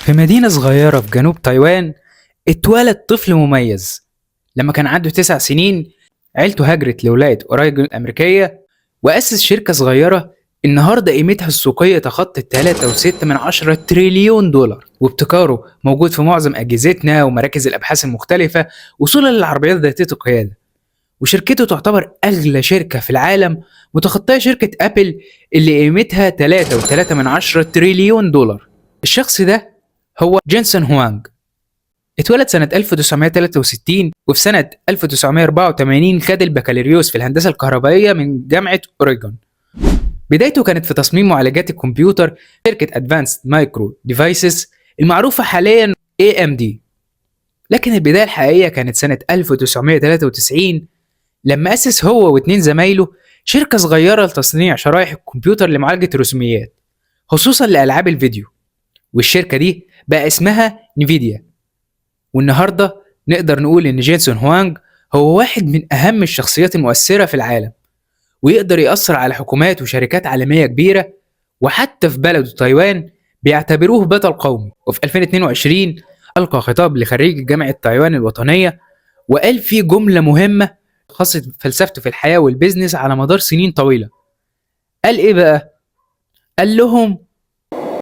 في مدينة صغيرة في جنوب تايوان اتولد طفل مميز. لما كان عنده 9 سنين عيلته هاجرت لولاية أورايجون الأمريكية وأسس شركة صغيرة النهاردة قيمتها السوقية تخطت 3.6 تريليون دولار، وابتكاره موجود في معظم أجهزتنا ومراكز الأبحاث المختلفة وصولا للعربيات ذاتية القيادة. وشركته تعتبر أغلى شركة في العالم، متخطية شركة أبل اللي قيمتها 3.3 تريليون دولار. الشخص ده هو جينسون هوانغ. اتولد سنة 1963 وفي سنة 1984 خد البكالوريوس في الهندسة الكهربائية من جامعة أوريجون. بدايته كانت في تصميم معالجات الكمبيوتر شركة Advanced Micro Devices المعروفة حاليا AMD. لكن البداية الحقيقية كانت سنة 1993 لما أسس هو واتنين زمايله شركة صغيرة لتصنيع شرائح الكمبيوتر لمعالجة الرسوميات خصوصا لألعاب الفيديو، والشركة دي بقى اسمها نيفيديا. والنهاردة نقدر نقول إن جينسون هوانغ هو واحد من أهم الشخصيات المؤثرة في العالم، ويقدر يأثر على حكومات وشركات عالمية كبيرة، وحتى في بلده تايوان بيعتبروه بطل قومي. وفي 2022 ألقى خطاب لخريج جامعة تايوان الوطنية وقال فيه جملة مهمة خاصة فلسفته في الحياة والبيزنس على مدار سنين طويلة. قال إيه بقى؟ قال لهم: